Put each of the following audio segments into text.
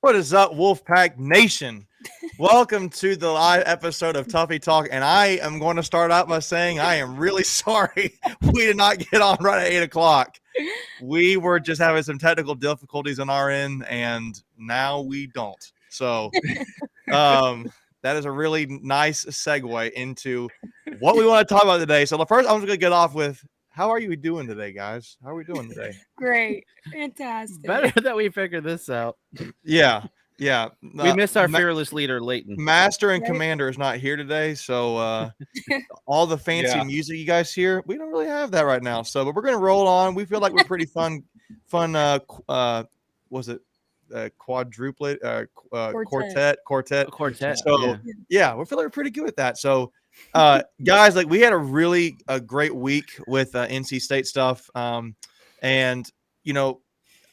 What is up, Wolfpack Nation? Welcome to the live episode of Tuffy Talk, and I am going to start out by saying I am really sorry we did not get on right at 8 o'clock. We were just having some technical difficulties on our end, and now we don't. So that is a really nice segue into what we want to talk about today. So the first, I'm just going to get off with, how are you doing today, guys? How are we doing today? Great. Fantastic. Better that we figured this out. Yeah. We missed our fearless leader, Leighton. Master and Commander is not here today, so all the fancy music you guys hear, we don't really have that right now. So, but we're gonna roll on. We feel like we're pretty fun. Was it quadruplet? Quartet. So yeah, we feel like we're pretty good at that. So, guys, like we had a great week with NC State stuff, and you know.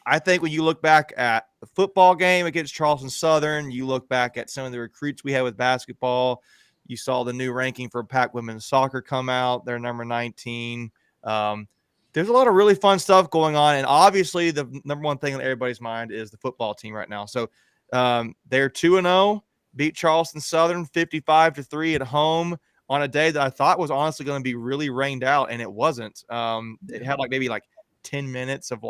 I think when you look back at the football game against Charleston Southern, you look back at some of the recruits we had with basketball, you saw the new ranking for Pac women's soccer come out. They're number 19. There's a lot of really fun stuff going on. And obviously the number one thing on everybody's mind is the football team right now. So they're 2-0, beat Charleston Southern 55-3 at home on a day that I thought was honestly going to be really rained out, and it wasn't. It had maybe 10 minutes of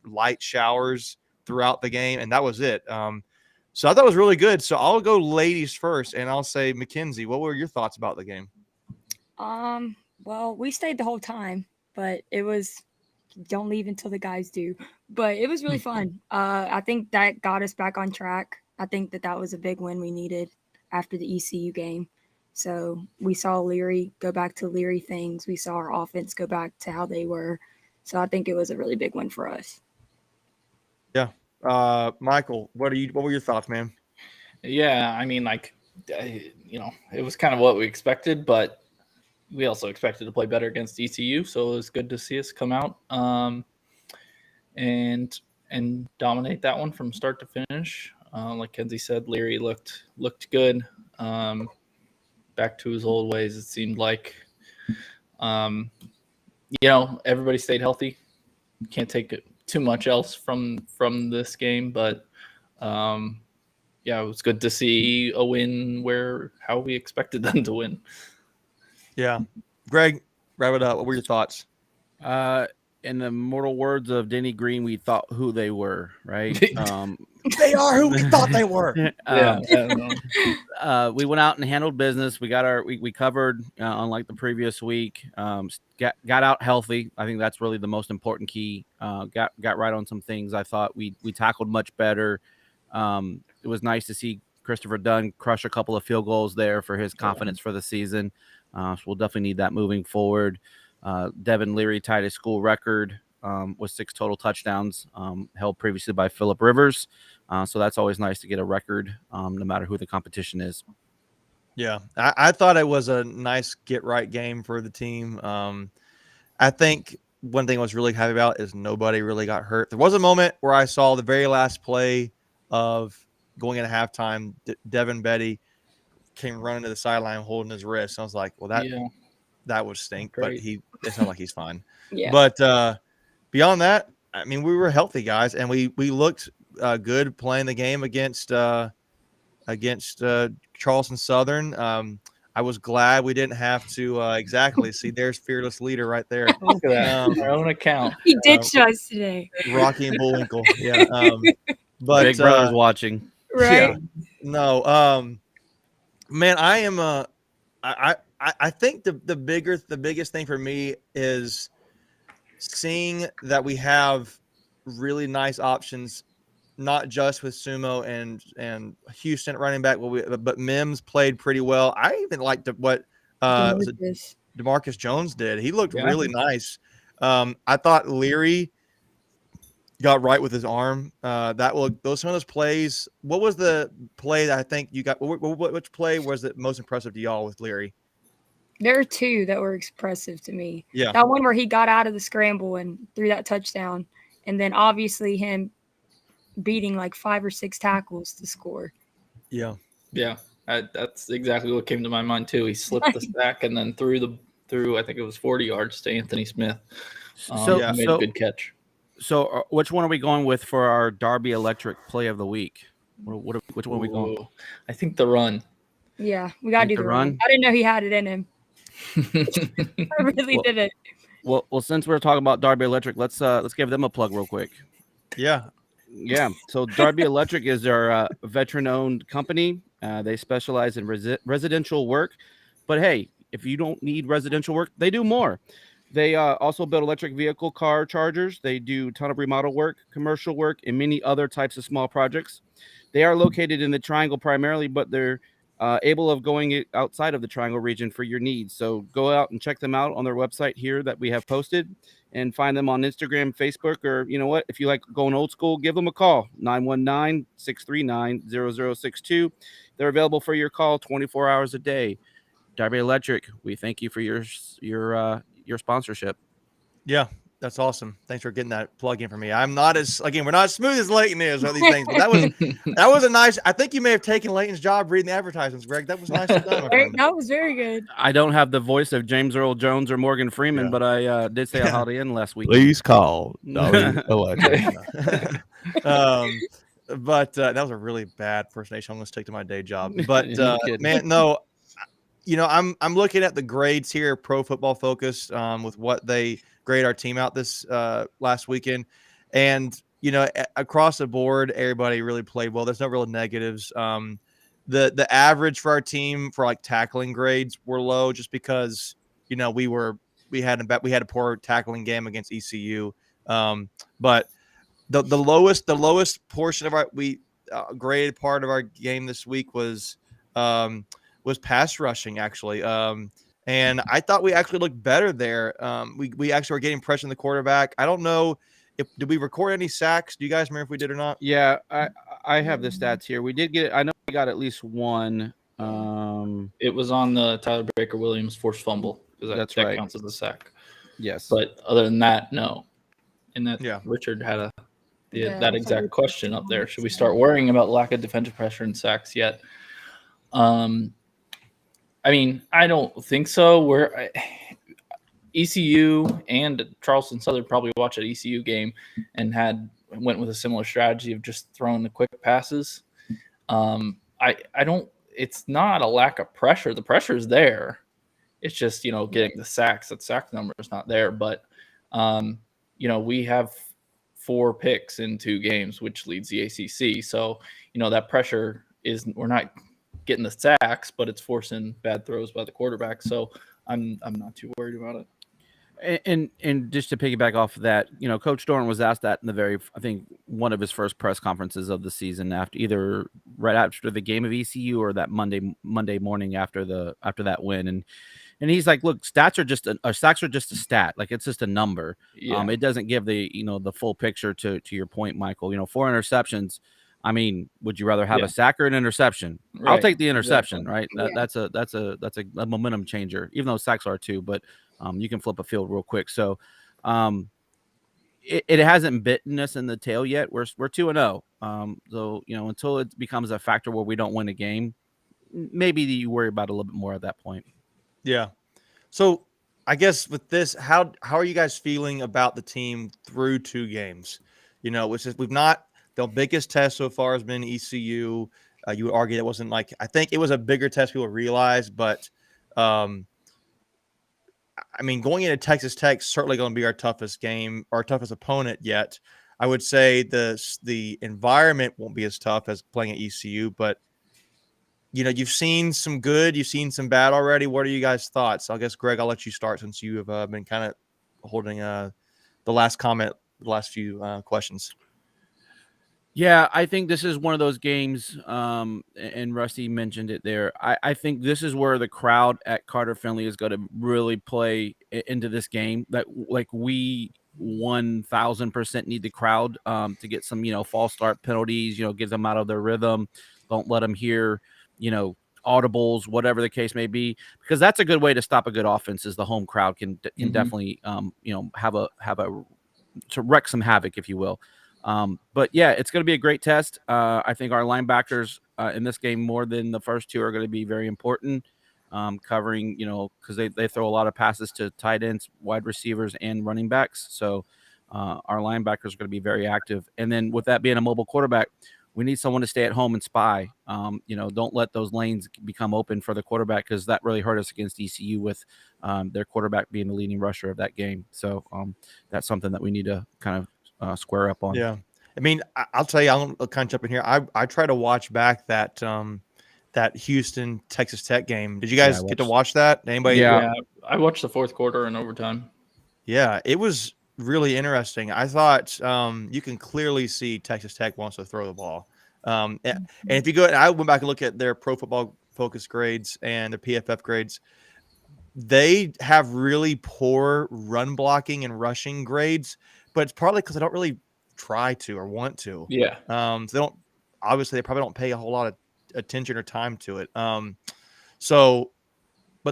light showers throughout the game, and that was it. So I thought it was really good. So I'll go ladies first, and I'll say, Mackenzie, what were your thoughts about the game? Well, we stayed the whole time, but it was don't leave until the guys do. But it was really fun. I think that got us back on track. I think that was a big win we needed after the ECU game. So we saw Leary go back to Leary things. We saw our offense go back to how they were. So I think it was a really big win for us. Yeah. Michael, what were your thoughts, man? Yeah, I mean, it was kind of what we expected, but we also expected to play better against ECU, so it was good to see us come out and dominate that one from start to finish. Like Kenzie said, Leary looked good. Back to his old ways, it seemed like. Everybody stayed healthy. Can't take too much else from this game, but it was good to see a win how we expected them to win. Yeah. Greg, wrap it up. What were your thoughts? In the mortal words of Denny Green, we thought who they were, right? They are who we thought they were. We went out and handled business. We got we covered, unlike the previous week. Got out healthy. I think that's really the most important key. Got right on some things. I thought we tackled much better. It was nice to see Christopher Dunn crush a couple of field goals there for his confidence for the season. So we'll definitely need that moving forward. Devin Leary tied his school record with 6 total touchdowns, held previously by Phillip Rivers. So that's always nice to get a record, no matter who the competition is. Yeah, I thought it was a nice get-right game for the team. I think one thing I was really happy about is nobody really got hurt. There was a moment where I saw the very last play of going into halftime, Devin Betty came running to the sideline holding his wrist. I was like, well, that would stink, but it sounds like he's fine. Yeah. But beyond that, I mean, we were healthy guys, and we looked good playing the game against Charleston Southern. I was glad we didn't have to exactly see. There's fearless leader right there. Look at that, our own account. He ditched us today. Rocky and Bullwinkle. Yeah. But Big brother's watching. Right. Yeah, no. Man, I am I think the biggest thing for me is seeing that we have really nice options, not just with Sumo and Houston at running back, but Mims played pretty well. I even liked what DeMarcus Jones did. He looked really nice. I thought Leary got right with his arm. Some of those plays. What was the play that I think you got? Which play was it most impressive to y'all with Leary? There are 2 that were impressive to me. Yeah. That one where he got out of the scramble and threw that touchdown. And then obviously him beating 5 or 6 tackles to score. Yeah. Yeah. That's exactly what came to my mind too. He slipped the sack and then threw I think it was 40 yards to Anthony Smith. Made a good catch. So which one are we going with for our Darby Electric play of the week? Which one are we going? Ooh, I think the run. Yeah, we gotta Think do the the run. run? I didn't know he had it in him. I really Well- didn't. Well, since we're talking about Darby Electric, let's give them a plug real quick. Yeah. Yeah. So Darby Electric is our veteran-owned company. They specialize in residential work, but hey, if you don't need residential work, they do more. They also build electric vehicle car chargers. They do a ton of remodel work, commercial work, and many other types of small projects. They are located in the Triangle primarily, but they're able of going outside of the Triangle region for your needs. So go out and check them out on their website here that we have posted, and find them on Instagram, Facebook, or you know what? If you like going old school, give them a call, 919-639-0062. They're available for your call 24 hours a day. Darby Electric, we thank you for your sponsorship. Yeah, that's awesome. Thanks for getting that plug in for me. I'm not we're not as smooth as Leighton is with these things, but that was a nice. I think you may have taken Leighton's job reading the advertisements, Greg. That was nicely done, my friend. That was very good. I don't have the voice of James Earl Jones or Morgan Freeman, Yeah. but I did say a Holiday Inn last week. Please call Darby Electric. But that was a really bad impersonation. I'm going to stick to my day job. But No kidding. man, no, I'm looking at the grades here, Pro Football Focus, with what they grade our team out this last weekend, and across the board, everybody really played well. There's no real negatives. The average for our team for like tackling grades were low, just because we had a poor tackling game against ECU, but the lowest portion of our graded part of our game this week was pass rushing, actually. And I thought we actually looked better there. We actually were getting pressure on the quarterback. I don't know did we record any sacks? Do you guys remember if we did or not? Yeah, I have the stats here. We did get. I know we got at least one. It was on the Tyler Baker Williams forced fumble, because That's that right. counts as a sack. Yes, But other than that, no. And that Yeah. Richard had Yeah, that exact question up there. Should we start worrying about lack of defensive pressure and sacks yet? I mean, I don't think so. ECU and Charleston Southern probably watched an ECU game and went with a similar strategy of just throwing the quick passes. I don't. It's not a lack of pressure. The pressure is there. It's just getting the sacks. That sack number is not there. But we have 4 picks in 2 games, which leads the ACC. So that pressure is, we're not getting the sacks, but it's forcing bad throws by the quarterback. So I'm not too worried about it. And just to piggyback off of that, Coach Dorn was asked that in I think one of his first press conferences of the season, right after the game of ECU or that Monday morning after that win, and he's like, look, sacks are just a stat, like it's just a number. Yeah. It doesn't give the the full picture. To your point, Michael, 4 interceptions. I mean, would you rather have a sack or an interception? Right. I'll take the interception, Exactly. right? Yeah. That's a momentum changer, even though sacks are too, but you can flip a field real quick. So it hasn't bitten us in the tail yet. We're 2-0. So until it becomes a factor where we don't win a game, maybe you worry about it a little bit more at that point. Yeah. So I guess with this, how are you guys feeling about the team through 2 games? We've not. The biggest test so far has been ECU. You would argue that wasn't I think it was a bigger test people realize, but I mean, going into Texas Tech certainly going to be our toughest game, our toughest opponent yet. I would say the environment won't be as tough as playing at ECU, but you've seen some good, you've seen some bad already. What are you guys' thoughts? I guess Greg, I'll let you start since you have been kind of holding the last comment, the last few questions. Yeah, I think this is one of those games, and Rusty mentioned it there. I think this is where the crowd at Carter Finley is going to really play into this game. That we 1,000% need the crowd to get some false start penalties. Get them out of their rhythm. Don't let them hear audibles, whatever the case may be, because that's a good way to stop a good offense. Is the home crowd can definitely have to wreak some havoc, if you will. But yeah, it's going to be a great test. I think our linebackers in this game, more than the first 2, are going to be very important, covering, because they throw a lot of passes to tight ends, wide receivers, and running backs. So our linebackers are going to be very active. And then with that being a mobile quarterback, we need someone to stay at home and spy. Don't let those lanes become open for the quarterback, because that really hurt us against ECU with their quarterback being the leading rusher of that game. So that's something that we need to kind of square up on. Yeah. I mean, I'll tell you, I'll kind of jump in here. I try to watch back that Houston Texas Tech game. Did you guys get to watch that? Anybody? Yeah, I watched the fourth quarter and overtime. Yeah, it was really interesting. I thought you can clearly see Texas Tech wants to throw the ball. And if you go, I went back and look at their Pro Football Focus grades and their PFF grades. They have really poor run blocking and rushing grades, but it's probably because they don't really try to or want to. Yeah. So they probably don't pay a whole lot of attention or time to it. But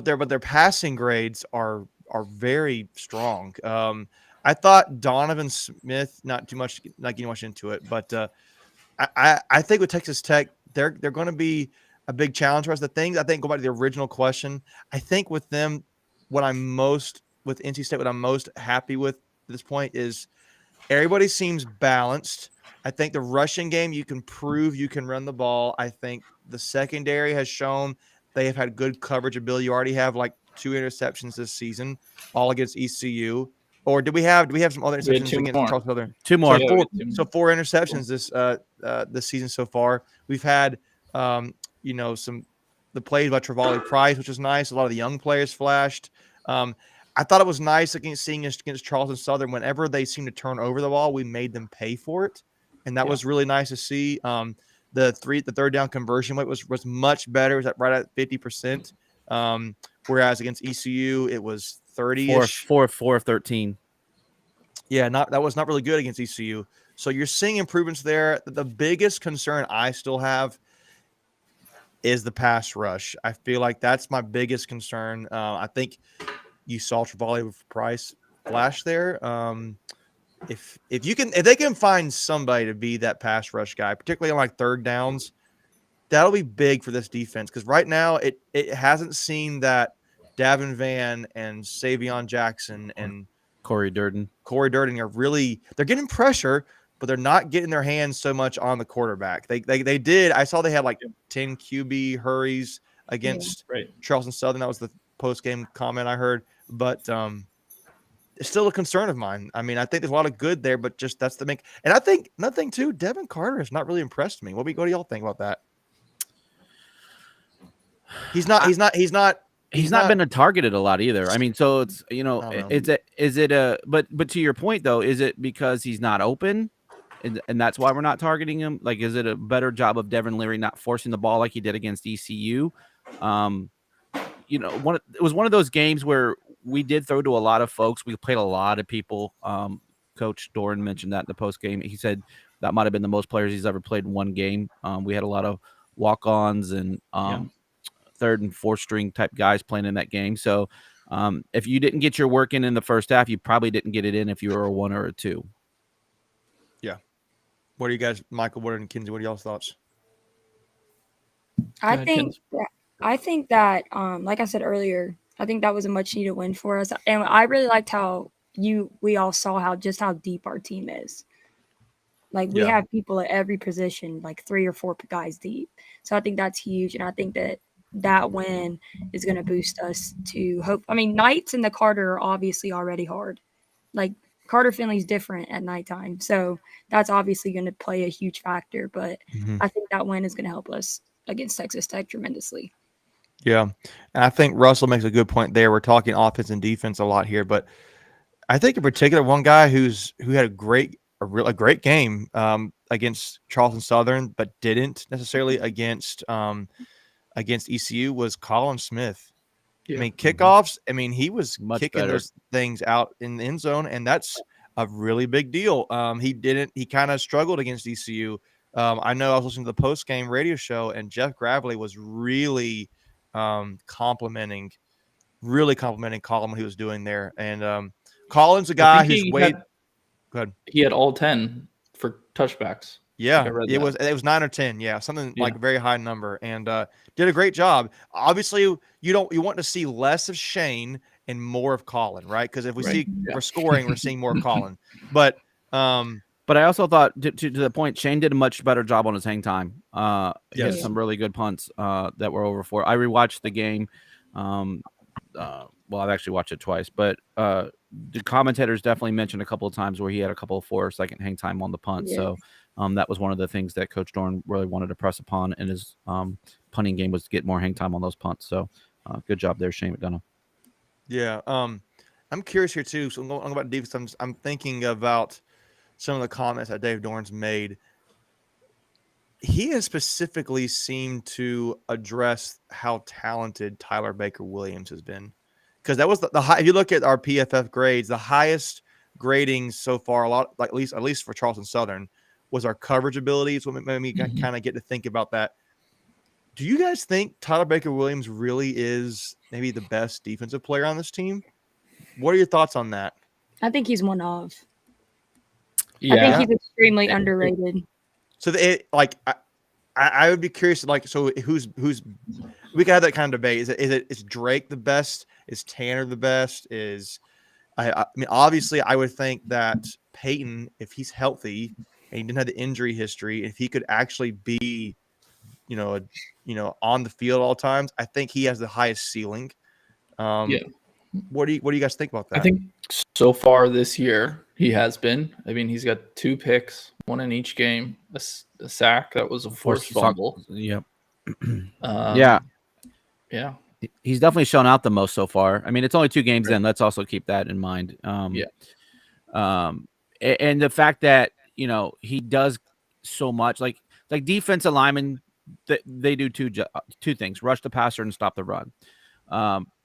their passing grades are very strong. I thought Donovan Smith, not too much, not getting much into it, but I think with Texas Tech, they're going to be a big challenge for us. The things, I think, go back to the original question, I think with them, with NC State, what I'm most happy with at this point is everybody seems balanced. I think the rushing game, you can prove you can run the ball. I think the secondary has shown they have had good coverage ability. You already have like 2 interceptions this season, all against ECU. Or do we have some other interceptions against Charleston Southern? 2 more. So 4 interceptions this season so far. We've had the plays by Travali Price, which is nice. A lot of the young players flashed. I thought it was nice seeing us against Charleston Southern. Whenever they seemed to turn over the ball, we made them pay for it, and that was really nice to see. The third down conversion rate was much better. It was right at 50%. Whereas against ECU, it was 30-ish. 4 of 13. Yeah, that was not really good against ECU. So you're seeing improvements there. The biggest concern I still have is the pass rush. I feel like that's my biggest concern. I think you saw Travali Price flash there. If they can find somebody to be that pass rush guy, particularly on like third downs, that'll be big for this defense. Because right now it hasn't seen that Davin Van and Savion Jackson and Corey Durden are really, they're getting pressure, but they're not getting their hands so much on the quarterback. They did. I saw they had like 10 QB hurries against Charleston Southern. That was the post-game comment I heard. But it's still a concern of mine. I mean, I think there's a lot of good there, but just that's the make. And I think another thing too, Devin Carter has not really impressed me. What do y'all think about that? He's not been targeted a lot either. I mean, so it's but to your point though, is it because he's not open, and that's why we're not targeting him? Like, is it a better job of Devin Leary not forcing the ball like he did against ECU? It was one of those games where we did throw to a lot of folks. We played a lot of people. Coach Doran mentioned that in the post game. He said that might have been the most players he's ever played in one game. We had a lot of walk-ons and third and fourth string type guys playing in that game. So if you didn't get your work in the first half, you probably didn't get it in if you were a 1 or a 2. Yeah. What are you guys, Michael, what are Kinsey, what are y'all's thoughts? I think that, like I said earlier, I think that was a much needed win for us. And I really liked how we all saw how deep our team is. Like, we have people at every position, like 3 or 4 guys deep. So I think that's huge. And I think that win is going to boost us to hope. I mean, nights in the Carter are obviously already hard. Like, Carter Finley's different at nighttime. So that's obviously going to play a huge factor. But I think that win is going to help us against Texas Tech tremendously. Yeah. And I think Russell makes a good point there. We're talking offense and defense a lot here, but I think in particular, one guy who had a great game against Charleston Southern, but didn't necessarily against ECU was Colin Smith. Yeah. I mean, kickoffs, he was kicking those things out in the end zone, and that's a really big deal. He kind of struggled against ECU. I know I was listening to the post-game radio show, and Jeff Gravely was really complimenting Colin when he was doing there. And Colin's a guy who's way good. He had all 10 for touchbacks. Yeah, it was 9 or 10. Yeah, something like a very high number, and did a great job. Obviously, you want to see less of Shane and more of Colin, right? Because if we're scoring, we're seeing more of Colin. But But I also thought to the point, Shane did a much better job on his hang time. He had Yes. some really good punts that were over 4. I rewatched the game. Well, I've actually watched it twice, but the commentators definitely mentioned a couple of times where he had a couple of 4-second hang time on the punt. Yeah. So that was one of the things that Coach Dorn really wanted to press upon in his punting game, was to get more hang time on those punts. So good job there, Shane McDonough. Yeah. I'm curious here too. So I'm going about defense. I'm thinking about some of the comments that Dave Dorn's made. He has specifically seemed to address how talented Tyler Baker Williams has been, because that was the high. If you look at our PFF grades, the highest grading so far, at least for Charleston Southern, was our coverage abilities. What made me kind of get to think about that. Do you guys think Tyler Baker Williams really is maybe the best defensive player on this team? What are your thoughts on that? I think he's one of. Yeah. I think he's extremely underrated. So I would be curious, so who's we could have that kind of debate. Is Drake the best? Is Tanner the best? I mean, obviously I would think that Peyton, if he's healthy and he didn't have the injury history, if he could actually be, on the field all times, I think he has the highest ceiling. Yeah. What do you guys think about that? I think so far this year he has been. I mean, he's got 2 picks, 1 in each game, a sack that was a forced fumble. Yep. Yeah. He's definitely shown out the most so far. I mean, it's only 2 games in. Let's also keep that in mind. And the fact that he does so much, like defensive linemen, they do two things: rush the passer and stop the run.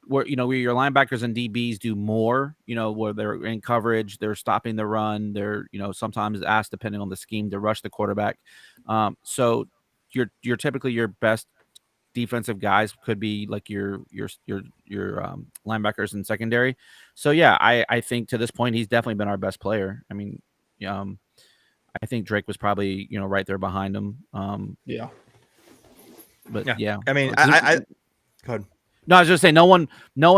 Where your linebackers and DBs do more, where they're in coverage, they're stopping the run, they're sometimes asked, depending on the scheme, to rush the quarterback. So you're typically, your best defensive guys could be like your linebackers in secondary. So yeah, I think to this point he's definitely been our best player. I mean, I think Drake was probably right there behind him. But yeah. I mean, I go ahead. No, I was just saying, no one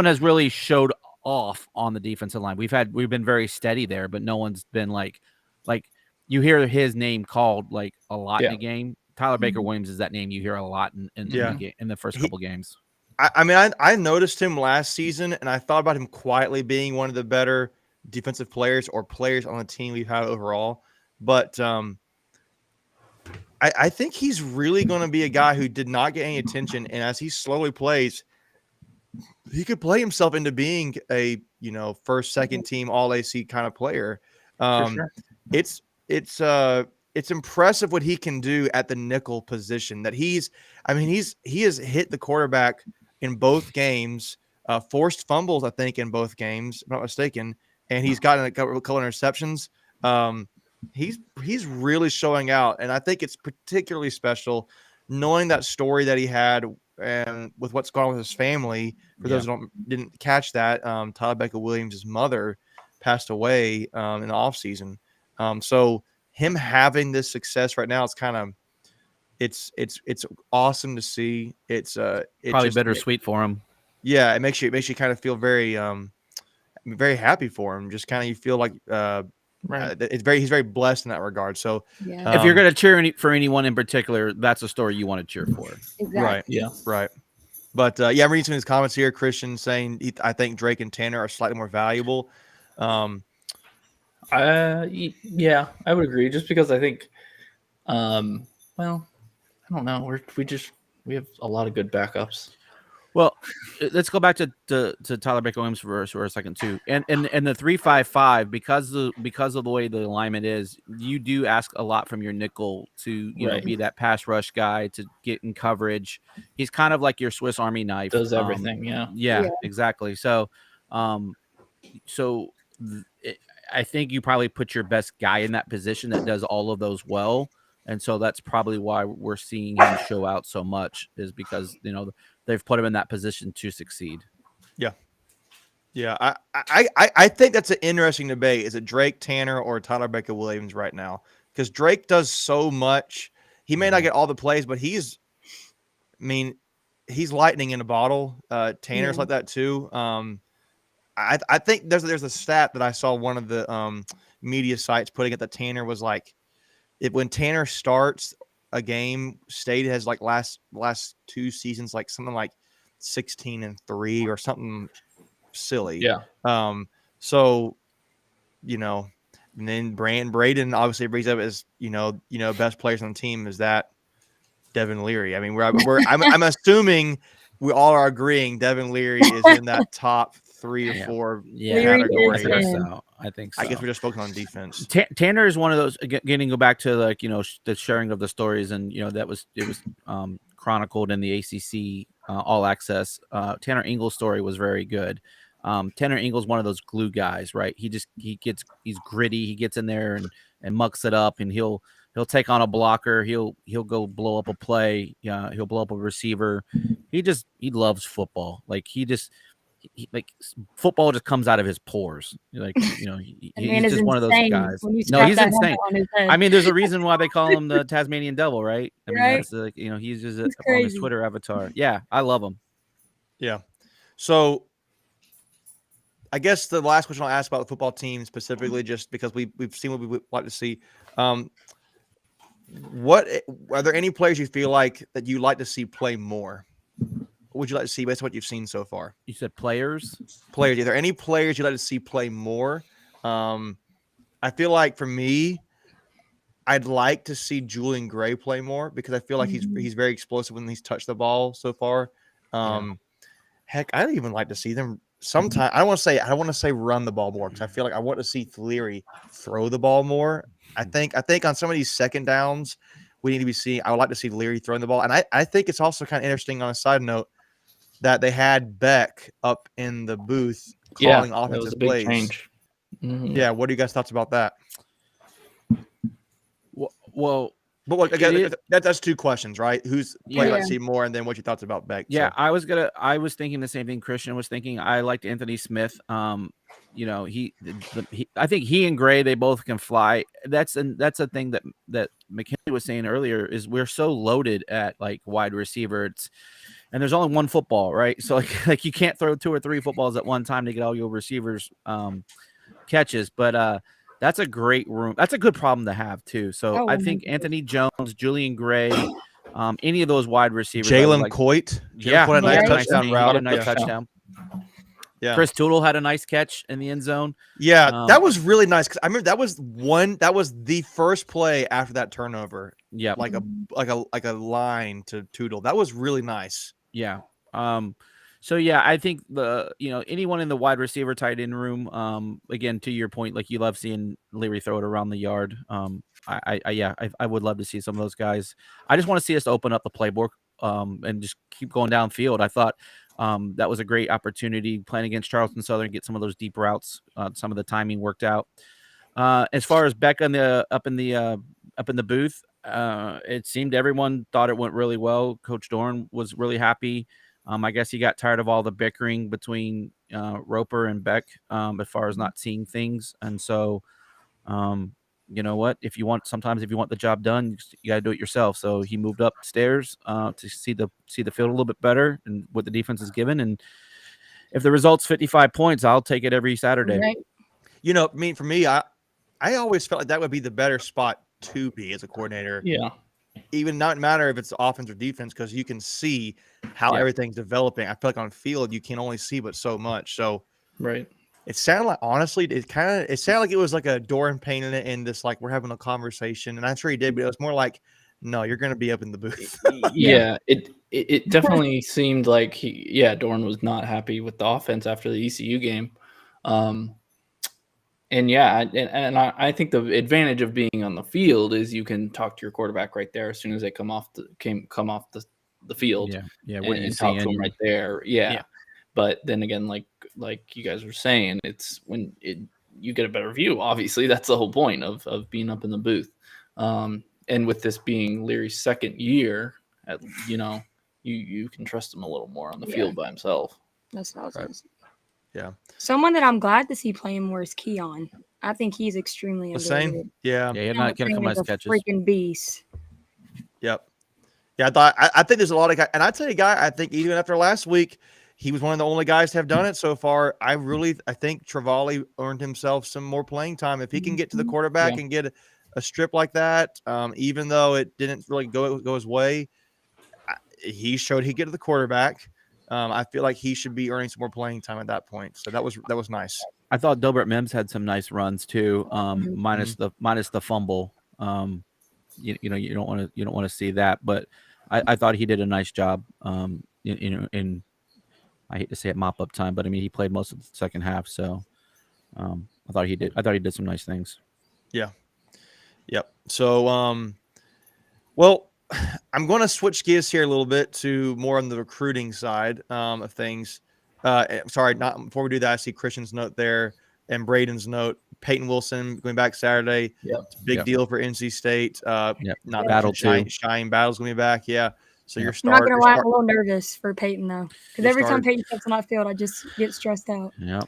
has really showed off on the defensive line. We've been very steady there, but no one's been like you hear his name called like a lot in a game. Tyler Baker Williams is that name you hear a lot in the first couple games. I mean, I noticed him last season, and I thought about him quietly being one of the better defensive players or players on the team we've had overall. But I think he's really going to be a guy who did not get any attention, and as he slowly plays, he could play himself into being a first, second team All AC kind of player. Sure. It's impressive what he can do at the nickel position. That he has hit the quarterback in both games, forced fumbles, I think, in both games, if I'm not mistaken, and he's gotten a couple of interceptions. He's really showing out, and I think it's particularly special knowing that story that he had, and with what's going on with his family. For those who didn't catch that, Tyler Baker Williams' mother passed away in the offseason. So him having this success right now, it's awesome to see. It's probably bittersweet for him. Yeah, it makes you kind of feel very very happy for him. Just kind of, you feel like he's very blessed in that regard. So Yeah. If you're going to cheer for anyone in particular, that's a story you want to cheer for. Exactly. Right. Yeah. Right. But I'm reading some of his comments here. Christian saying I think Drake and Tanner are slightly more valuable. Yeah, I would agree. Just because I think, well, I don't know. We have a lot of good backups. Well, let's go back to Tyler Baker Williams for a second too. And the 3-5-5, because of the way the alignment is, you do ask a lot from your nickel to be that pass rush guy, to get in coverage. He's kind of like your Swiss Army knife. Does everything, yeah, exactly. So, I think you probably put your best guy in that position that does all of those well. And so that's probably why we're seeing him show out so much, is because, they've put him in that position to succeed. Yeah. Yeah. I think that's an interesting debate. Is it Drake, Tanner, or Tyler Baker Williams right now? Because Drake does so much. He may not get all the plays, but he's lightning in a bottle. Tanner's like that too. I think there's a stat that I saw one of the media sites putting it that Tanner was like, when Tanner starts a game, State has like last 2 seasons, like something like 16-3 or something silly. Yeah. So, and then Braden obviously brings up as, best players on the team is that Devin Leary. I mean, I'm assuming we all are agreeing Devin Leary is in that top 3 or 4 category. I think so. I guess we're just focusing on defense. Tanner is one of those. Again, go back to like the sharing of the stories, and it was chronicled in the ACC All Access. Tanner Ingles' story was very good. Tanner Ingles, one of those glue guys, right? He's gritty. He gets in there and mucks it up, and he'll take on a blocker. He'll go blow up a play. He'll blow up a receiver. He loves football. Like football just comes out of his pores. Like he's just one of those guys. No, he's insane. I mean, there's a reason why they call him the Tasmanian Devil, right? I mean, that's like he's just on his Twitter avatar. Yeah, I love him. Yeah. So I guess the last question I'll ask about the football team specifically, just because we've seen what we would like to see. What are there any players you feel like that you like to see play more? What would you like to see based on what you've seen so far? You said players. Are there any players you'd like to see play more? I feel like for me, I'd like to see Julian Gray play more because I feel like he's very explosive when he's touched the ball so far. Heck, I'd even like to see them sometime. I don't want to say run the ball more because I feel like I want to see Leary throw the ball more. I think on some of these second downs, we need to be seeing. I would like to see Leary throwing the ball, and I think it's also kind of interesting on a side note that they had Beck up in the booth calling offensive plays. Change. Mm-hmm. Yeah, what are you guys' thoughts about that? Well, but again, that's 2 questions, right? Who's playing like to see more, and then what your thoughts about Beck? Yeah, so. I was thinking the same thing Christian was thinking. I liked Anthony Smith. I think he and Gray, they both can fly. That's a thing that McKinney was saying earlier is we're so loaded at like wide receiver. And there's only one football, right? So like you can't throw 2 or 3 footballs at one time to get all your receivers catches. But that's a great room. That's a good problem to have too. So I think Anthony Jones, Julian Gray, any of those wide receivers. Jalen Coit. Had a touchdown route. Touchdown. Yeah. Chris Tootle had a nice catch in the end zone. Yeah, that was really nice because I remember that was the first play after that turnover. Yeah, like a line to Tootle. That was really nice. Yeah. So yeah, I think anyone in the wide receiver tight end room, again, to your point, like you love seeing Leary throw it around the yard. I would love to see some of those guys. I just want to see us open up the playbook and just keep going downfield. I thought that was a great opportunity playing against Charleston Southern, get some of those deep routes. Some of the timing worked out. As far as Beck up in the booth, it seemed everyone thought it went really well. Coach Dorn was really happy. I guess he got tired of all the bickering between Roper and Beck as far as not seeing things. And so, you know what? Sometimes if you want the job done, you got to do it yourself. So he moved upstairs to see the field a little bit better and what the defense is given. And if the result's 55 points, I'll take it every Saturday. Right. For me, I always felt like that would be the better spot to be as a coordinator. Yeah. Even not matter if it's offense or defense, because you can see how everything's developing. I feel like on field you can only see but so much. So right. It sounded like, honestly, it sounded like it was like a Doran painting it in this, like we're having a conversation, and I'm sure he did, but it was more like, no, you're going to be up in the booth. Yeah, it definitely seemed like Doran was not happy with the offense after the ECU game. And I think the advantage of being on the field is you can talk to your quarterback right there as soon as they come off the field. Yeah, and talk to them right there. Yeah. But then again, like you guys were saying, it's when you get a better view. Obviously, that's the whole point of being up in the booth. And with this being Leary's second year, you can trust him a little more on the field by himself. That's what I was going to say. Yeah. Someone that I'm glad to see playing more is Keon. I think he's extremely underrated. Same. Yeah. Yeah, you're not going to come out sketches. Freaking beast. Yep. Yeah, I think there's a lot of guys, and I tell you, I think even after last week, he was one of the only guys to have done it so far. I think Travali earned himself some more playing time. If he can get to the quarterback and get a strip like that, even though it didn't really go his way, he showed he'd get to the quarterback. I feel like he should be earning some more playing time at that point. So that was nice. I thought Delbert Mims had some nice runs too, minus the fumble. You don't want to see that, but I thought he did a nice job. In I hate to say it, mop up time, but I mean he played most of the second half, so I thought he did some nice things. Yeah. Yep. So well, I'm going to switch gears here a little bit to more on the recruiting side of things. Sorry, not before we do that. I see Christian's note there and Braden's note. Peyton Wilson going back Saturday. Yep. It's a big deal for NC State. Not Battle too. Cheyenne Battle's going to be back. Yeah. So I'm not going to lie. I'm a little nervous for Peyton though, because every time Peyton steps on that field, I just get stressed out. Yeah.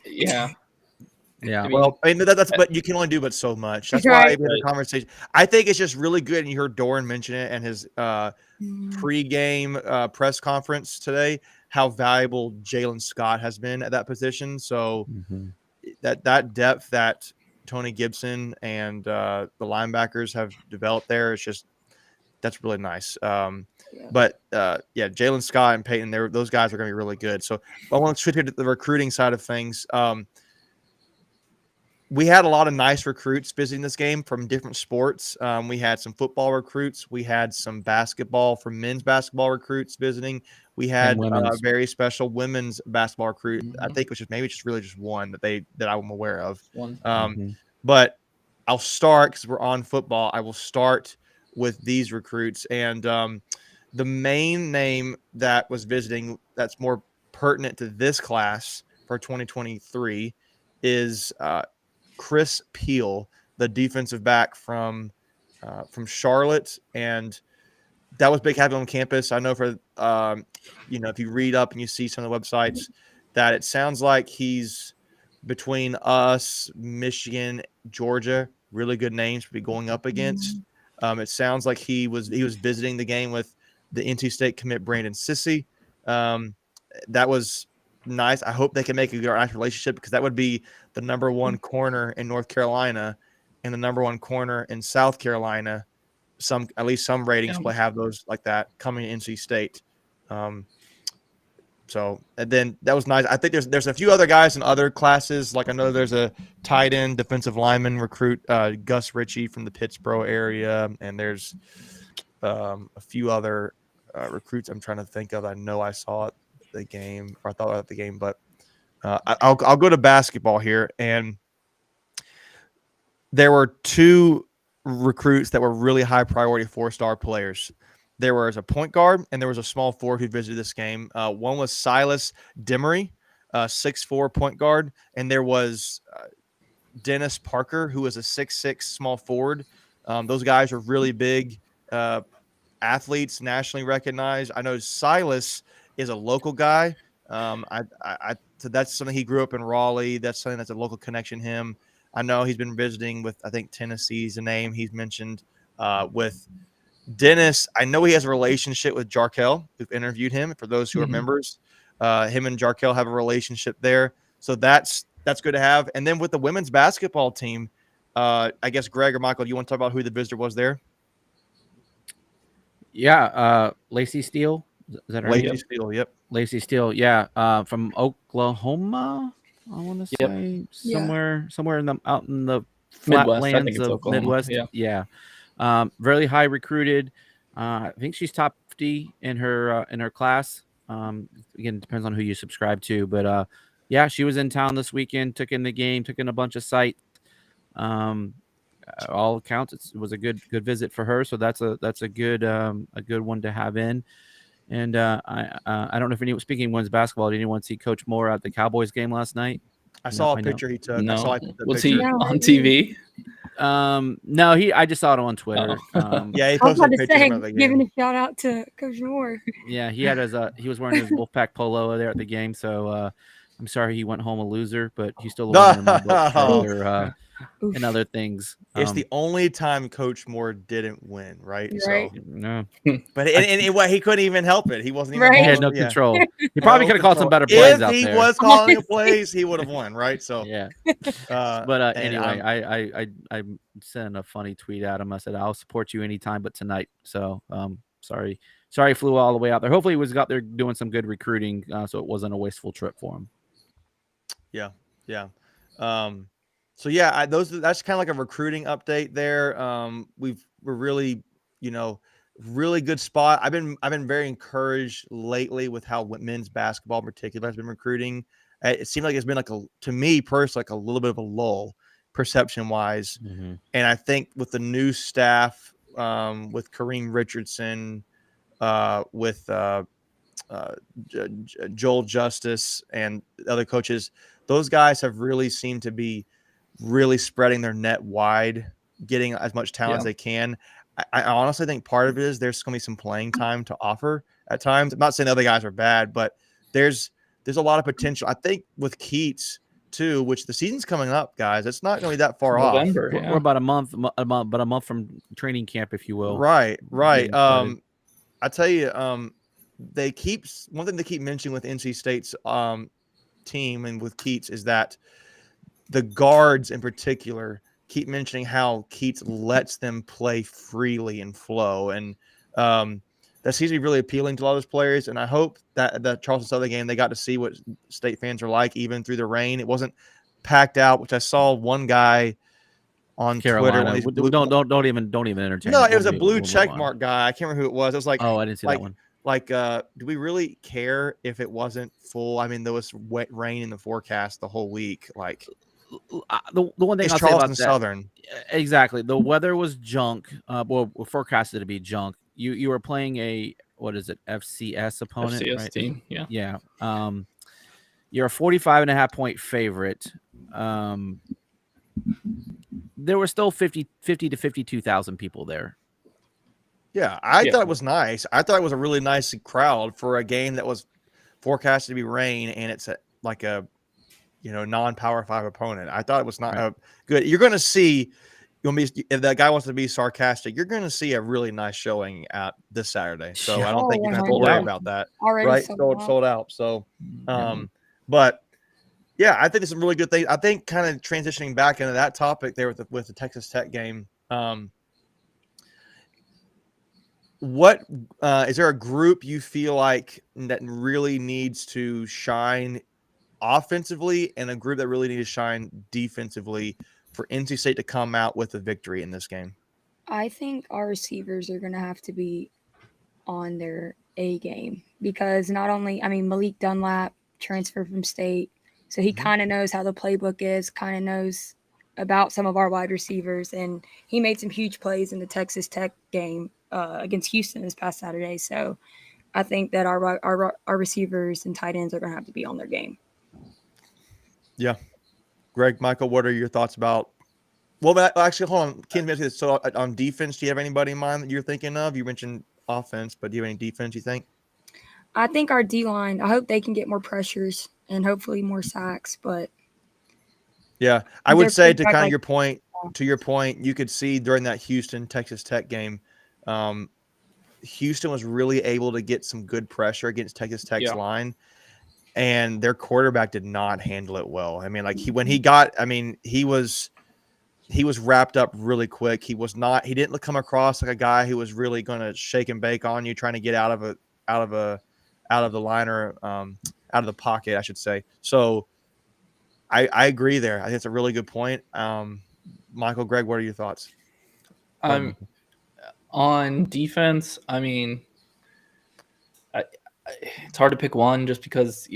Yeah. Well, I mean, that's but you can only do but so much. That's why we had a conversation. I think it's just really good. And you heard Doran mention it and his pre-game press conference today, how valuable Jalen Scott has been at that position. So that depth that Tony Gibson and the linebackers have developed there, that's really nice. But Jalen Scott and Peyton, those guys are going to be really good. So I want to switch here to the recruiting side of things. We had a lot of nice recruits visiting this game from different sports. We had some football recruits. We had some men's basketball recruits visiting. We had a very special women's basketball recruit. I think it was really just one that I'm aware of. But I'll start because we're on football. I will start with these recruits. And the main name that was visiting that's more pertinent to this class for 2023 is Chris Peel, the defensive back from Charlotte, and that was big having him on campus. I know for if you read up and you see some of the websites, that it sounds like he's between us, Michigan, Georgia, really good names to be going up against. It sounds like he was visiting the game with the NC State commit Brandon Sissy. That was nice. I hope they can make a good nice relationship, because that would be the number one corner in North Carolina and the number one corner in South Carolina. At least some ratings will have those like that coming to NC State. So, and then that was nice. I think there's a few other guys in other classes. Like I know there's a tight end defensive lineman recruit, Gus Ritchie from the Pittsburgh area. And there's a few other recruits I'm trying to think of. I know I saw it the game, or I thought about the game, but I'll go to basketball here. And there were two recruits that were really high priority 4-star players. There was a point guard and there was a small forward who visited this game. One was Silas Demery, 6'4" point guard, and there was Dennis Parker, who was a 6'6" small forward. Those guys are really big athletes, nationally recognized. I know Silas is a local guy. So that's something he grew up in Raleigh. That's something that's a local connection to him. I know he's been visiting with, I think Tennessee's a name he's mentioned with Dennis. I know he has a relationship with Jarkel, who've interviewed him. For those who are members, him and Jarkel have a relationship there. So that's good to have. And then with the women's basketball team, I guess Greg or Michael, do you want to talk about who the visitor was there? Yeah, Lacey Steele. Is that her name? Lacey Steele, yep. Lacey Steele, yeah, from Oklahoma. I want to say somewhere out in the flatlands of Midwest. Yeah. Really high recruited. I think she's top 50 in her class. Again, it depends on who you subscribe to, but yeah, she was in town this weekend. Took in the game. Took in a bunch of sites. All accounts, it was a good visit for her. So that's a good one to have in. And I don't know if anyone, speaking of women's basketball, did anyone see Coach Moore at the Cowboys game last night? I saw a picture he took. No. Was he on TV? No, I just saw it on Twitter. Yeah, he posted a picture of the game. Giving a shout out to Coach Moore. Yeah, he was wearing his Wolfpack polo there at the game. So I'm sorry he went home a loser, but he's still a winner in my book and other things. It's the only time Coach Moore didn't win, right? Right. So, No, but he couldn't even help it. He wasn't even Right. he home. had no Yeah. control. He probably No could have called some control. better plays If out he there. was calling a plays, he would have won, right? So, Yeah. and Anyway, I sent a funny tweet at him. I said, "I'll support you anytime, but tonight." So, sorry, he flew all the way out there. Hopefully, he was out there doing some good recruiting, so it wasn't a wasteful trip for him. Yeah. So yeah, that's kind of like a recruiting update there. We're really, really good spot. I've been very encouraged lately with how men's basketball in particular has been recruiting. It seemed like it's been to me personally, like a little bit of a lull perception wise. Mm-hmm. And I think with the new staff, with Kareem Richardson, with Joel Justice and other coaches, those guys have really seemed to be really spreading their net wide, getting as much talent as they can. I honestly think part of it is there's going to be some playing time to offer at times. I'm not saying the other guys are bad, but there's a lot of potential. I think with Keats too, which the season's coming up, guys. It's not going to be that far November, off. yeah. We're about a month from training camp, if you will. Right. Getting started. I tell you, one thing they keep mentioning with NC State's team and with Keats is that the guards in particular keep mentioning how Keats lets them play freely and flow. And that seems to be really appealing to a lot of those players. And I hope that the Charleston Southern game, they got to see what State fans are like, even through the rain. It wasn't packed out, which I saw one guy on Carolina. Twitter. Don't even entertain. No, it. it was a We'll blue move check on. mark guy. I can't remember who it was. It was like, Oh, I didn't see that one. Like, do we really care if it wasn't full? I mean, there was wet rain in the forecast the whole week. Like, the one thing it's I'll say Charleston about Southern. Exactly. The weather was junk. Well, forecasted to be junk. You were playing a FCS opponent, FCS right? team, yeah. Yeah. You're a 45.5 point favorite. There were still 50 to 52,000 people there. Yeah, I thought it was nice. I thought it was a really nice crowd for a game that was forecasted to be rain, and it's like a non-Power 5 opponent. I thought it was not good. You're going to see, if that guy wants to be sarcastic, you're going to see a really nice showing at this Saturday. So I don't think you're going to have to worry about that. Already right? sold out. So, but yeah, I think it's a really good thing. I think kind of transitioning back into that topic there with the Texas Tech game. What is there a group you feel like that really needs to shine offensively and a group that really needs to shine defensively for NC State to come out with a victory in this game? I think our receivers are going to have to be on their A game because Malik Dunlap transferred from State, so he kind of knows how the playbook is, kind of knows about some of our wide receivers, and he made some huge plays in the Texas Tech game against Houston this past Saturday. So I think that our receivers and tight ends are going to have to be on their game. Yeah. Greg, Michael, what are your thoughts about? Well, actually, hold on. Ken, so on defense, do you have anybody in mind that you're thinking of? You mentioned offense, but do you have any defense you think? I think our D-line, I hope they can get more pressures and hopefully more sacks, but yeah, I would say to kind of your point, you could see during that Houston Texas Tech game, Houston was really able to get some good pressure against Texas Tech's line, and their quarterback did not handle it well. I mean, like he was wrapped up really quick. He didn't come across like a guy who was really going to shake and bake on you, trying to get out of the line or out of the pocket, I should say. So I agree there. I think it's a really good point. Michael, Greg, what are your thoughts? On defense, I mean, it's hard to pick one just because,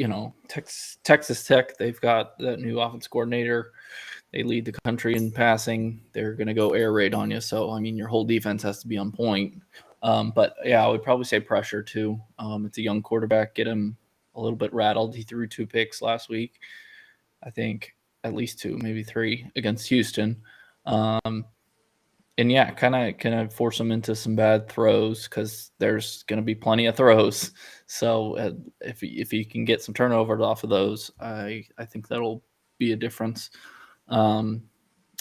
Texas Tech, they've got that new offense coordinator. They lead the country in passing. They're going to go air raid on you. So, I mean, your whole defense has to be on point. But, yeah, I would probably say pressure, too. It's a young quarterback. Get him a little bit rattled. He threw 2 picks last week. I think at least 2, maybe 3 against Houston. And, yeah, kind of force him into some bad throws because there's going to be plenty of throws. So if he can get some turnovers off of those, I think that'll be a difference. And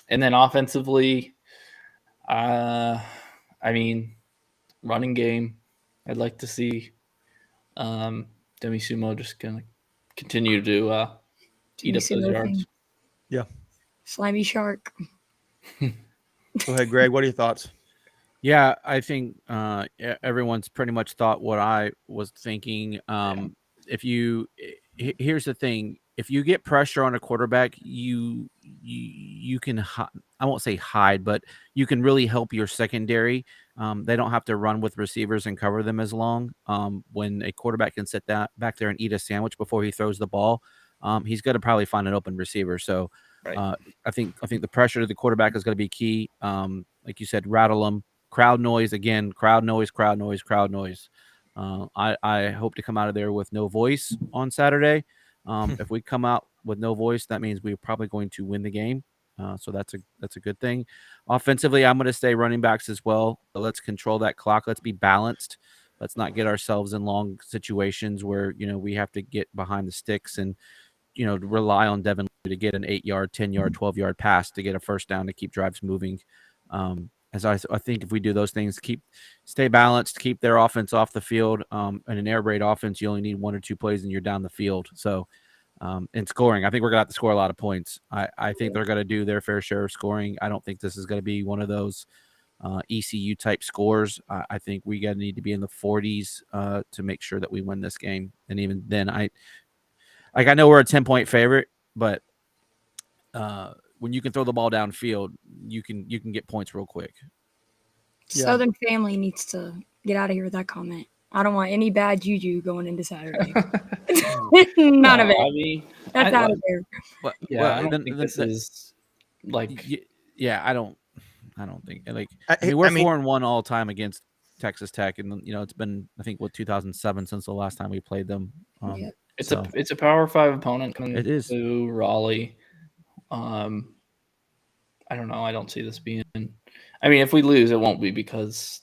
And then offensively, I mean, running game. I'd like to see Demi Sumo just gonna continue to eat up those yards. Yeah. Slimy shark. Go ahead, Greg. What are your thoughts? Yeah, I think everyone's pretty much thought what I was thinking. Here's the thing: if you get pressure on a quarterback, you can I won't say hide, but you can really help your secondary. They don't have to run with receivers and cover them as long. When a quarterback can sit back there and eat a sandwich before he throws the ball, he's going to probably find an open receiver. So Right. I think the pressure to the quarterback is going to be key. Like you said, rattle them. Crowd noise again. Crowd noise. I hope to come out of there with no voice on Saturday. If we come out with no voice, that means we're probably going to win the game. So that's a good thing. Offensively, I'm going to say running backs as well. Let's control that clock. Let's be balanced. Let's not get ourselves in long situations where we have to get behind the sticks and rely on Devin to get an 8-yard, 10-yard, 12-yard pass to get a first down to keep drives moving. As I think if we do those things, stay balanced, keep their offense off the field. In an air raid offense, you only need 1 or 2 plays and you're down the field. So, in scoring, I think we're going to have to score a lot of points. I think they're going to do their fair share of scoring. I don't think this is going to be one of those ECU type scores. I think we got to need to be in the 40s to make sure that we win this game. And even then, I know we're a 10-point favorite, but when you can throw the ball downfield, you can get points real quick. Yeah. Southern family needs to get out of here with that comment. I don't want any bad juju going into Saturday. None of it. I mean, That's out of there. But I don't think this is like. Yeah, I don't think like. We're 4-1 all time against Texas Tech, and it's been I think 2007 since the last time we played them. Yeah. It's a Power 5 opponent coming It is. to Raleigh. I don't know. I don't see this being. I mean, if we lose, it won't be because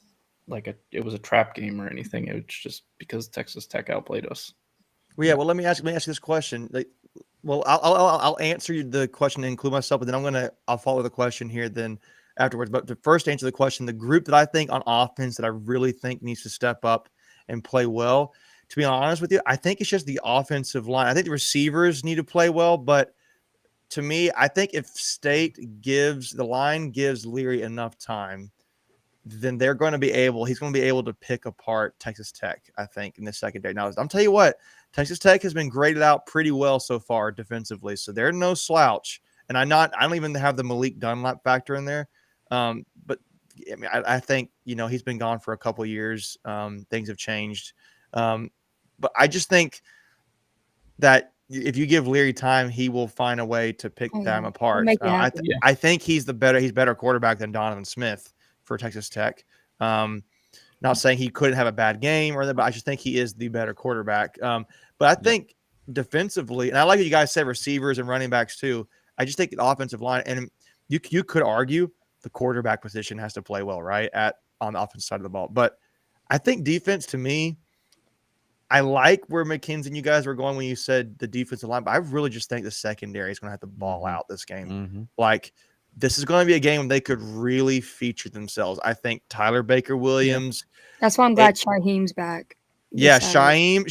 it was a trap game or anything. It was just because Texas Tech outplayed us. Well, yeah. Well, let me ask you this question. I'll answer you the question and include myself, but then I'll follow the question here then afterwards. But to first answer the question, the group that I think on offense that I really think needs to step up and play well. To be honest with you, I think it's just the offensive line. I think the receivers need to play well, but to me, I think if the line gives Leary enough time, then he's going to be able to pick apart Texas Tech, I think, in the secondary. Now, I'm tell you what, Texas Tech has been graded out pretty well so far defensively, so they're no slouch. And I don't even have the Malik Dunlap factor in there. But I mean, I think, he's been gone for a couple of years. Things have changed. But I just think that if you give Leary time, he will find a way to pick them apart. I think he's better quarterback than Donovan Smith for Texas Tech. Not saying he couldn't have a bad game but I just think he is the better quarterback. But I think defensively, and I like what you guys said, receivers and running backs too. I just think the offensive line, and you could argue the quarterback position has to play well, right, on the offensive side of the ball. But I think defense, to me, I like where McKenzie and you guys were going when you said the defensive line, but I really just think the secondary is going to have to ball out this game. Mm-hmm. This is going to be a game when they could really feature themselves. I think Tyler Baker-Williams. Yeah. That's why I'm glad Shaheem's back. Yeah, Shaheem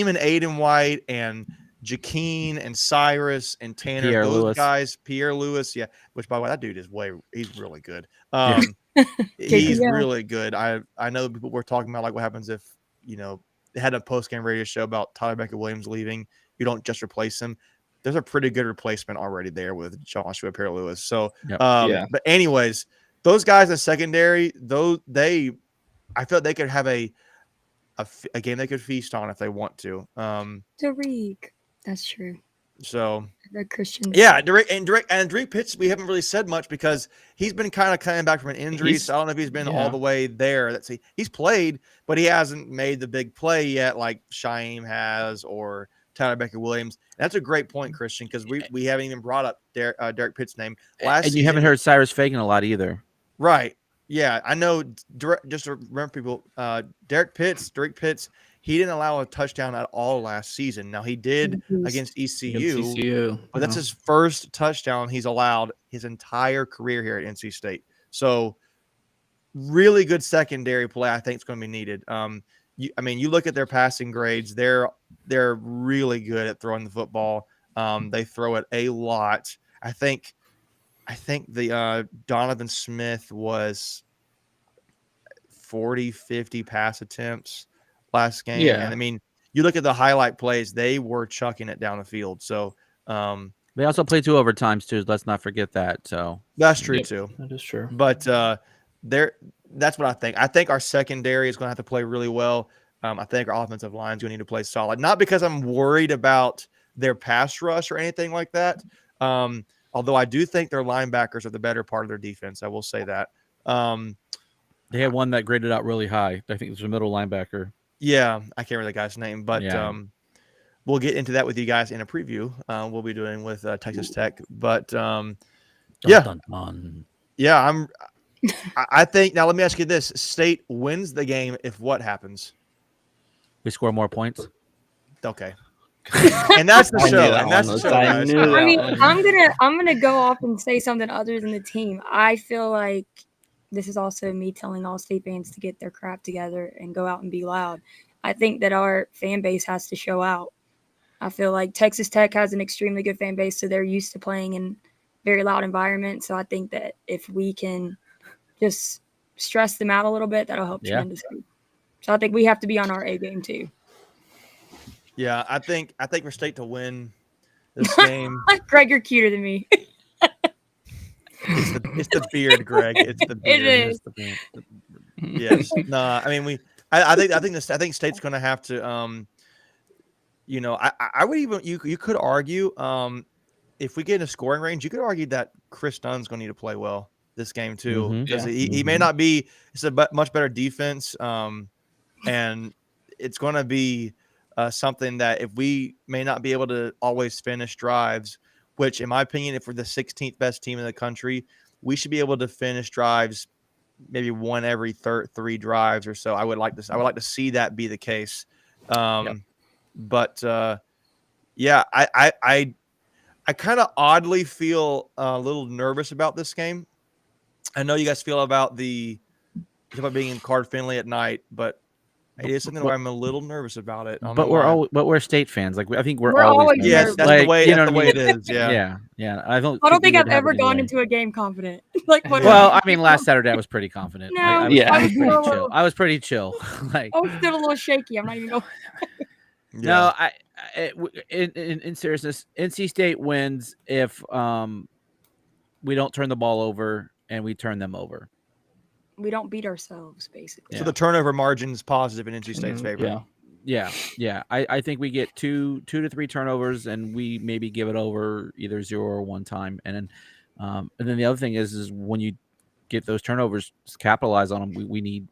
and Aiden White and Jaqueen and Cyrus and Tanner, guys, Pierre Lewis. Yeah, which by the way, that dude he's really good. He's really good. I know people were talking about what happens if, they had a post-game radio show about Tyler Baker-Williams leaving. You don't just replace him. There's a pretty good replacement already there with Joshua Pierre-Lewis. So, But anyways, those guys in secondary, I felt they could have a game they could feast on if they want to. Tariq, that's true. So the Christian. Yeah, Drake Pitts, we haven't really said much because he's been kind of coming back from an injury. So I don't know if he's been all the way there. He's played, but he hasn't made the big play yet like Shaheem has or Tyler Baker-Williams. That's a great point, Christian, because we haven't even brought up Derek Pitt's name. And you haven't heard Cyrus Fagan a lot either. Right. Yeah, I know. Just to remember people, Derek Pitts, he didn't allow a touchdown at all last season. Now he did against Against ECU, ECU. but that's his first touchdown he's allowed his entire career here at NC State. So really good secondary play, I think, is going to be needed. You look at their passing grades; they're really good at throwing the football. They throw it a lot. I think the Donovan Smith was 40, 50 pass attempts last game. Yeah. And I mean, you look at the highlight plays, they were chucking it down the field. So They also play 2 overtimes too. Let's not forget that. So that's true too. That is true. But that's what I think. I think our secondary is going to have to play really well. I think our offensive line is going to need to play solid. Not because I'm worried about their pass rush or anything like that. Although I do think their linebackers are the better part of their defense. I will say that. they had one that graded out really high. I think it was a middle linebacker. Yeah, I can't remember the guy's name, but Yeah. We'll get into that with you guys in a preview. We'll be doing with Texas Tech. But Dun, yeah, dun. yeah, I think now. Let me ask you this: State wins the game if what happens? We score more points. Okay, and that's the I knew show. that And that's the one. show, I guys. knew I that mean, one. I'm gonna go off and say something other than the team. I feel like this is also me telling all state fans to get their crap together and go out and be loud. I think that our fan base has to show out. I feel like Texas Tech has an extremely good fan base, so they're used to playing in very loud environments. So I think that if we can just stress them out a little bit, that'll help Yeah. tremendously. So I think we have to be on our A game too. Yeah, I think for State to win this game, Greg, you're cuter than me. it's the beard, Greg. It's the beard. It is. It's the beard. Yes. No, I mean I think State's going to have to. I would even you could argue if we get in a scoring range, you could argue that Chris Dunn's going to need to play well this game too, Mhm. because Yeah. he may not be. It's a much better defense, and it's going to be something that if we may not be able to always finish drives, which in my opinion, if we're the 16th best team in the country, we should be able to finish drives maybe one every 3 drives or so. I would like to see that be the case. But yeah, I kind of oddly feel a little nervous about this game. I know you guys feel about being in Card Finley at night, but it is something where I'm a little nervous about it. But we're State fans. Like I think we're always always yeah, nervous. that's Like, the way you know that's the what I way mean? it is. Yeah. Yeah. I don't I don't think we I've would have ever it gone anyway. into a game confident. Like what? Well, I mean, last Saturday I was pretty confident. No, I was, Yeah. I was pretty no. chill. I was pretty chill. Like I was still a little shaky. I'm not even going. no, in seriousness, NC State wins if we don't turn the ball over and we turn them over. We don't beat ourselves, basically. So the turnover margin is positive in NC State's favor. Yeah. I think we get two to 3 turnovers and we maybe give it over either 0 or 1 time. And then the other thing is when you get those turnovers, capitalize on them. We need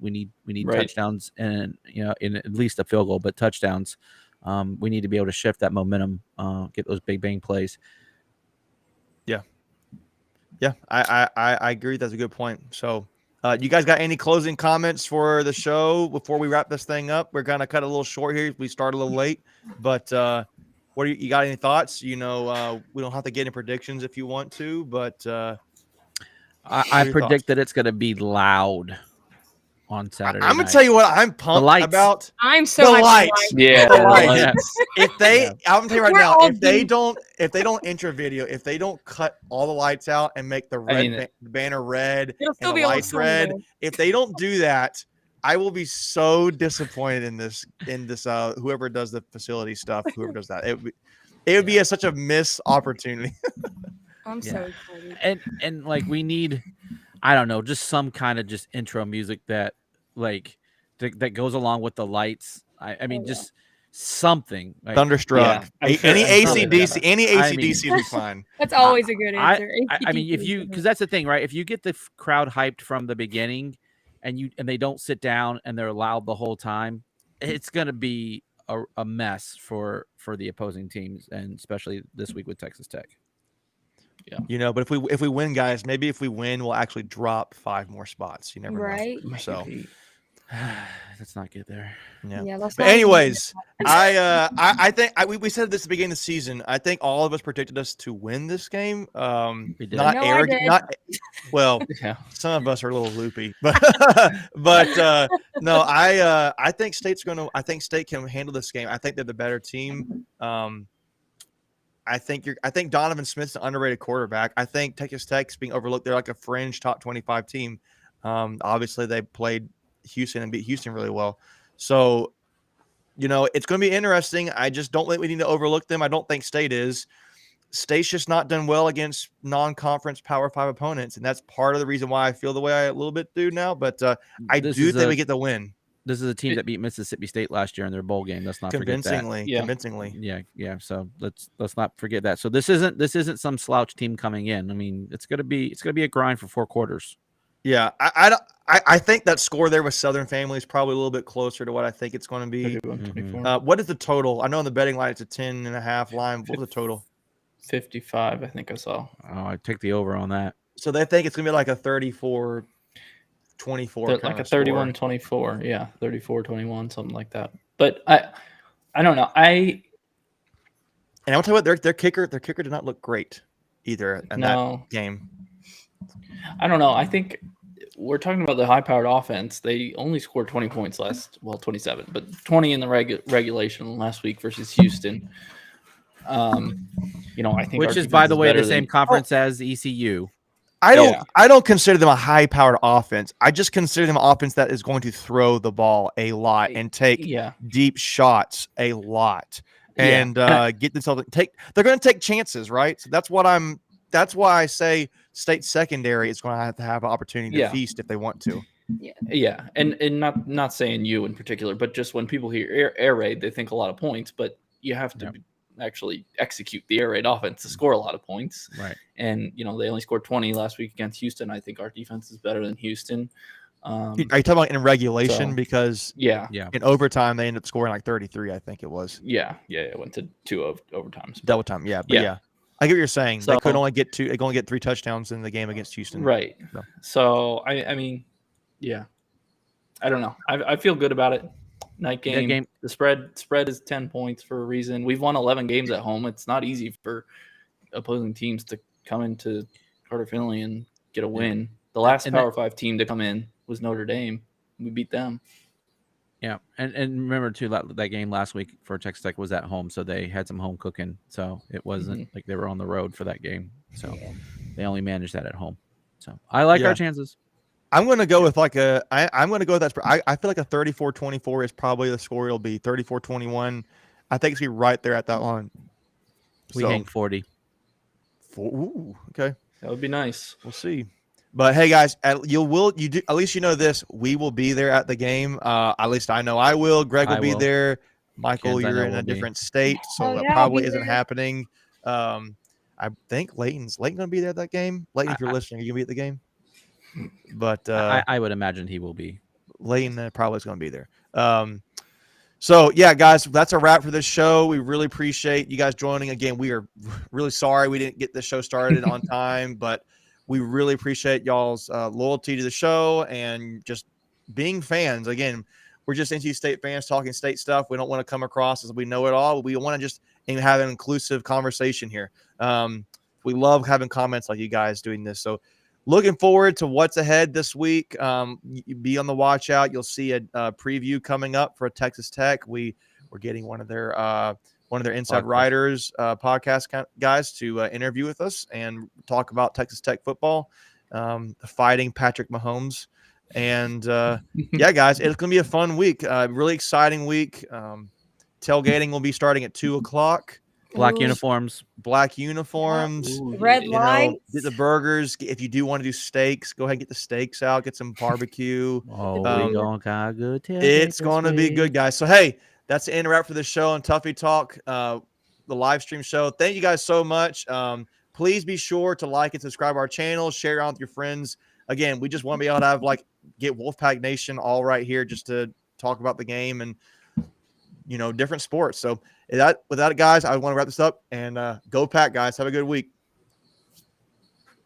Right. touchdowns and in at least a field goal, but touchdowns. We need to be able to shift that momentum, get those big bang plays. Yeah, I agree. That's a good point. So, you guys got any closing comments for the show before we wrap this thing up? We're gonna cut a little short here. We started a little late, but what you got? Any thoughts? We don't have to get any predictions if you want to, but I predict that it's going to be loud on Saturday. I'm gonna tell you what I'm pumped lights. about. I'm so The hyped lights. for Yeah. The lights. Yeah. If they, I'm telling you right We're now, all if they doomed. don't enter video, if they don't cut all the lights out and make the red banner red It'll still and be the a little lights sunny, red, though. if they don't do that, I will be so disappointed in this whoever does the facility stuff, whoever does that. It would be such a missed opportunity. I'm so Yeah. excited. And like we need, I don't know, just some kind of just intro music that like that goes along with the lights. I mean, just something. Like, Thunderstruck. I'm sure- Any I'm sure ACDC, any I mean- ACDC will be fine. That's always a good answer. I mean, because that's the thing, right? If you get the crowd hyped from the beginning, and they don't sit down and they're loud the whole time, it's gonna be a mess for the opposing teams, and especially this week with Texas Tech. But if we win, guys, maybe if we win, we'll actually drop 5 more spots. You never Right. know. So let's not get there. Yeah. Let's but not even anyways, I think we said this at the beginning of the season. I think all of us predicted us to win this game. We did. Not No, I arrogant, did. not well. Yeah. Some of us are a little loopy, but no, I think State can handle this game. I think they're the better team. I think Donovan Smith's an underrated quarterback. I think Texas Tech's being overlooked. They're like a fringe top 25 team. Obviously they played Houston and beat Houston really well. So, it's going to be interesting. I just don't think we need to overlook them. I don't think State is. State's just not done well against non-conference Power 5 opponents, and that's part of the reason why I feel the way I a little bit do now. But I do think we get the win. This is a team that beat Mississippi State last year in their bowl game. Let's not forget that. Convincingly. Yeah. So let's not forget that. So this isn't some slouch team coming in. I mean, it's gonna be a grind for 4 quarters. Yeah, I think that score there with Southern Family is probably a little bit closer to what I think it's going to be. 31-24. What is the total? I know in the betting line it's a 10.5 line. What was the total? 55, I think I saw. Oh, I take the over on that. So they think it's going to be like a 34-24. Like a 31-24. Yeah, 34-21, something like that. But I don't know. And I'll tell you what, their kicker did not look great either in that game. I don't know. I think we're talking about the high-powered offense. They only scored 20 points 27, but 20 in the regulation last week versus Houston. I think which is, by the way, the same conference as ECU. I don't consider them a high-powered offense. I just consider them an offense that is going to throw the ball a lot and take deep shots a lot and get themselves they're going to take chances, right? So that's why I say State secondary is going to have an opportunity to feast if they want to. Yeah, and not saying you in particular, but just when people hear air raid, they think a lot of points, but you have to actually execute the air raid offense to score a lot of points. Right. And they only scored 20 last week against Houston. I think our defense is better than Houston. Are you talking about in regulation? Because in overtime they ended up scoring like 33, I think it was. Yeah, it went to 2 overtimes. Double time, I get what you're saying. So, they could only get 3 touchdowns in the game against Houston. Right. So I mean, I don't know. I feel good about it. Night game. The spread is 10 points for a reason. We've won 11 games at home. It's not easy for opposing teams to come into Carter Finley and get a win. The last Power 5 team to come in was Notre Dame. We beat them. Yeah, and remember too that game last week for Texas Tech was at home, so they had some home cooking. So it wasn't like they were on the road for that game. So they only managed that at home. So I like our chances. I'm going to go with I'm going to go with that. I feel like a 34-24 is probably the score. It'll be 34-21. I think it's going to be right there at that line. We hang 40. Ooh, okay. That would be nice. We'll see. But hey, guys, at least you know this. We will be there at the game. At least I know I will. Greg will be there. Michael, you're in a different state, so that probably isn't happening. I think Leighton's going to be there at that game. Leighton, if you're listening, are you going to be at the game? But I would imagine he will be. Leighton probably is going to be there. So yeah, guys, that's a wrap for this show. We really appreciate you guys joining. Again, we are really sorry we didn't get this show started on time, but we really appreciate y'all's loyalty to the show and just being fans. Again, we're just NC State fans talking state stuff. We don't want to come across as we know it all. We want to just have an inclusive conversation here. We love having comments like you guys doing this. So looking forward to what's ahead this week. Be on the watch out. You'll see a preview coming up for Texas Tech. We're getting one of their inside writers podcast guys to interview with us and talk about Texas Tech football, the fighting Patrick Mahomes. And yeah, guys, it's going to be a fun week. Really exciting week. Tailgating will be starting at 2:00. Black uniforms. Ooh, Red lights. Get the burgers. If you do want to do steaks, go ahead and get the steaks out. Get some barbecue. It's going to be good, guys. So, hey, that's the end wrap for the show on Tuffy Talk, the live stream show. Thank you guys so much. Please be sure to like and subscribe to our channel. Share it out with your friends. Again, we just want to be able to have get Wolfpack Nation all right here just to talk about the game and different sports. So with that, guys, I want to wrap this up and go Pack, guys. Have a good week.